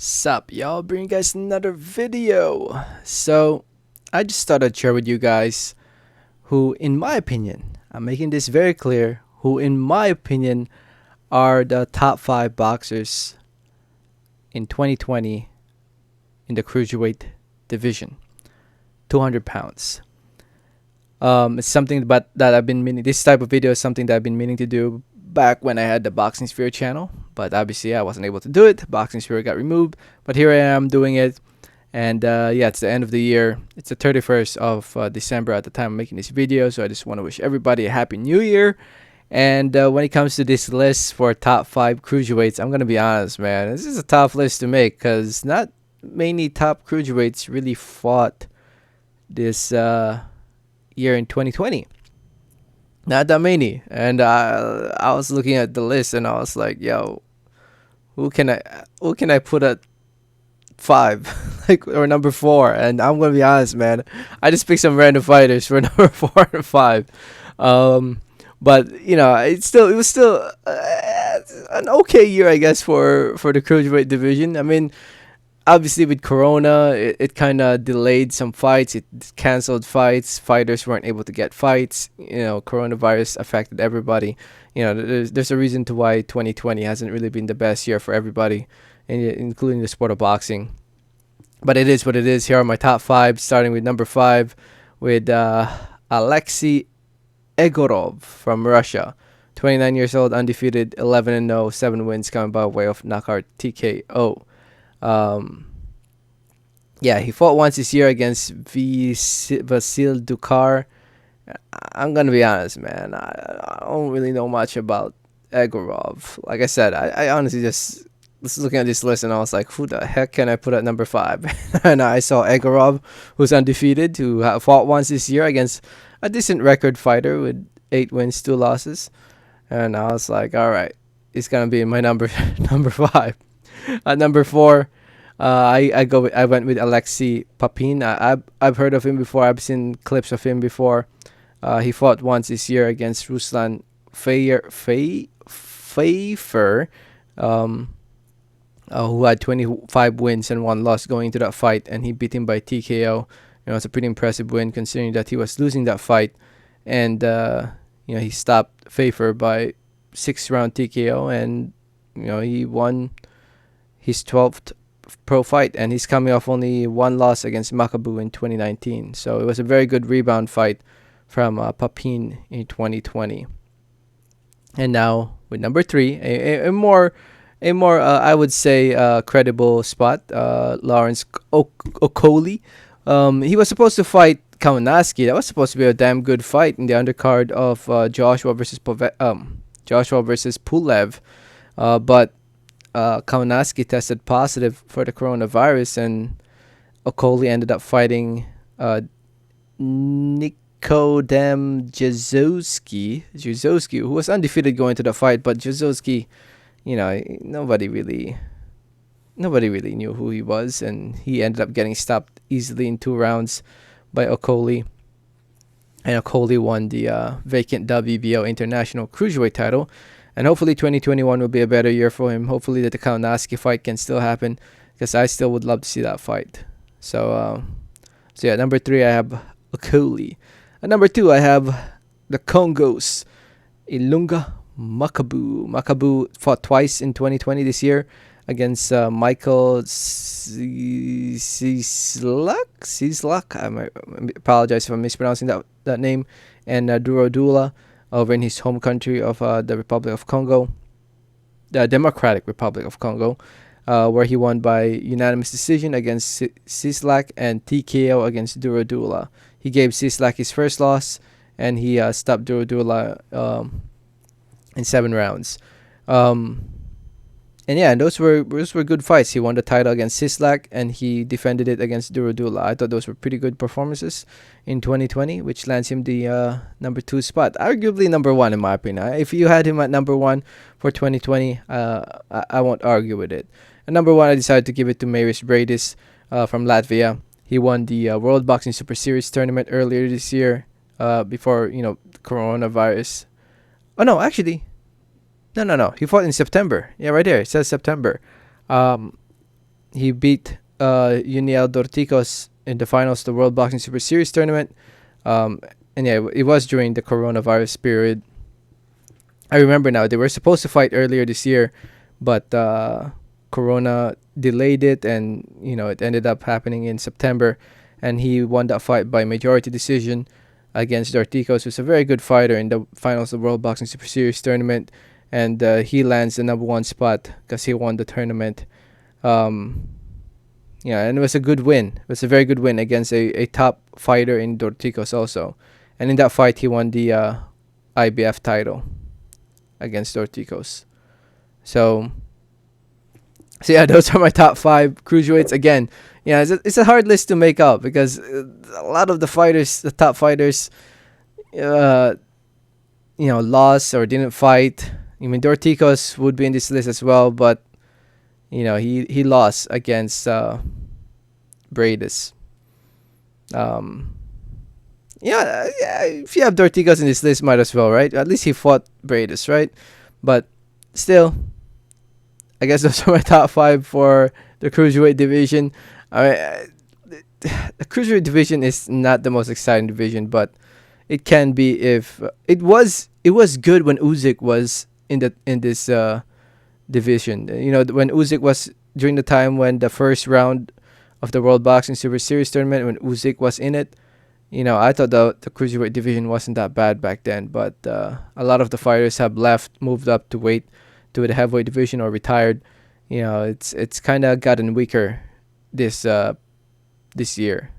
Sup, y'all? Bring you guys another video. So, I just thought I'd share with you guys who, in my opinion, I'm making this very clear, who, in my opinion, are the top 5 boxers in 2020 in the Cruiserweight division. 200 pounds. It's something that I've been meaning. This type of video is something that I've been meaning to do back when I had the Boxing Sphere channel, but obviously I wasn't able to do it. Boxing Sphere got removed, but here I am doing it. And yeah, it's the end of the year. It's the 31st of December at the time I'm making this video, so I just want to wish everybody a happy new year. And when it comes to this list for top 5 cruiserweights, I'm gonna be honest, man, this is a tough list to make because not many top cruiserweights really fought this year in 2020. Not that many. And I was looking at the list and I was like, yo, who can I put at 5 like, or number 4? And I'm gonna be honest, man, I just picked some random fighters for number 4 and 5. But you know, it was still an okay year, I guess, for the cruiserweight division. I mean, obviously with Corona, it kind of delayed some fights. It canceled fights. Fighters weren't able to get fights. You know, coronavirus affected everybody. You know, there's a reason to why 2020 hasn't really been the best year for everybody, including the sport of boxing. But it is what it is. Here are my top 5, starting with number 5 with Aleksandr Egorov from Russia. 29 years old, undefeated, 11-0, 7 wins coming by way of knockout TKO. Yeah, he fought once this year against Vasil Dukar. I'm gonna be honest, man. I don't really know much about Egorov. Like I said, I honestly just was looking at this list and I was like, who the heck can I put at number 5? And I saw Egorov, who's undefeated, who fought once this year against a decent record fighter with 8 wins, 2 losses. And I was like, all right, it's gonna be my number 5. At number 4, I went with Alexei Papin. I've heard of him before. I've seen clips of him before. He fought once this year against Ruslan Pfeiffer, who had 25 wins and 1 loss going into that fight, and he beat him by TKO. You know, it's a pretty impressive win considering that he was losing that fight, and you know, he stopped Pfeiffer by 6-round TKO, and you know, he won his 12th pro fight, and he's coming off only 1 loss against Makabu in 2019. So it was a very good rebound fight from Papin in 2020. And now with number 3, a more I would say credible spot, Lawrence Okoli. He was supposed to fight Kaunaski. That was supposed to be a damn good fight in the undercard of Joshua versus Pulev, but Kaunaski tested positive for the coronavirus, and Okoli ended up fighting Nikodem Jezowski, who was undefeated going to the fight. But Jezowski, you know, nobody really knew who he was, and he ended up getting stopped easily in 2 rounds by Okoli. And Okoli won the vacant WBO International Cruiserweight title. And hopefully 2021 will be a better year for him. Hopefully that the Kaunaski fight can still happen, because I still would love to see that fight. So yeah, number 3 I have Okoli. At number 2 I have the Congos, Ilunga Makabu. Makabu fought twice in 2020 this year against Michael Cislak. I apologize if I'm mispronouncing that name. And Duro Dula over in his home country of the Republic of Congo, the Democratic Republic of Congo, where he won by unanimous decision against Cislak and TKO against Duro Dula. He gave Cislak his first loss, and he stopped Duro Dula in 7 rounds. And yeah, those were good fights. He won the title against Cislak, and he defended it against Duro Dula. I thought those were pretty good performances in 2020, which lands him the number 2 spot. Arguably number 1 in my opinion. If you had him at number 1 for 2020, I won't argue with it. And number 1, I decided to give it to Marius Bradis from Latvia. He won the World Boxing Super Series tournament earlier this year, before, you know, coronavirus. Oh no, actually, no. He fought in September. Yeah, right there. It says September. he beat Yuniel Dorticos in the finals of the World Boxing Super Series tournament. And yeah, it was during the coronavirus period. I remember now, they were supposed to fight earlier this year, but Corona delayed it, and it ended up happening in September, and he won that fight by majority decision against Dorticos, who's a very good fighter in the finals of the World Boxing Super Series tournament, and he lands the #1 spot because he won the tournament. Yeah, and it was a good win. It was a very good win against a top fighter in Dorticos also, and in that fight he won the IBF title against Dorticos. So yeah, those are my top 5 cruiserweights. Again, it's a hard list to make up because a lot of the fighters, the top fighters, lost or didn't fight. I mean, Dorticos would be in this list as well, but he lost against Bradis. Yeah, if you have Dorticos in this list, might as well, right? At least he fought Bradis, right? But still, I guess those are my top 5 for the cruiserweight division. The cruiserweight division is not the most exciting division, but it can be if it was good when Usyk was in this division. When Usyk was during the time when the first round of the World Boxing Super Series tournament, when Usyk was in it. I thought the cruiserweight division wasn't that bad back then, but a lot of the fighters have left, moved up to the heavyweight division, or retired. It's kind of gotten weaker this year,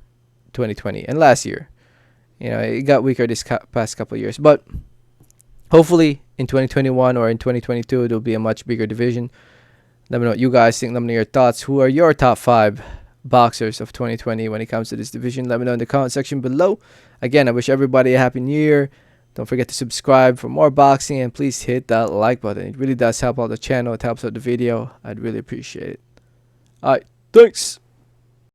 2020, and last year. It got weaker this past couple of years, but hopefully in 2021 or in 2022 it'll be a much bigger division. Let me know what you guys think. Let me know your thoughts. Who are your top 5 boxers of 2020 when it comes to this division? Let me know in the comment section below. Again, I wish everybody a happy new year. Don't forget to subscribe for more boxing, and please hit that like button. It really does help out the channel. It helps out the video. I'd really appreciate it. Alright, thanks.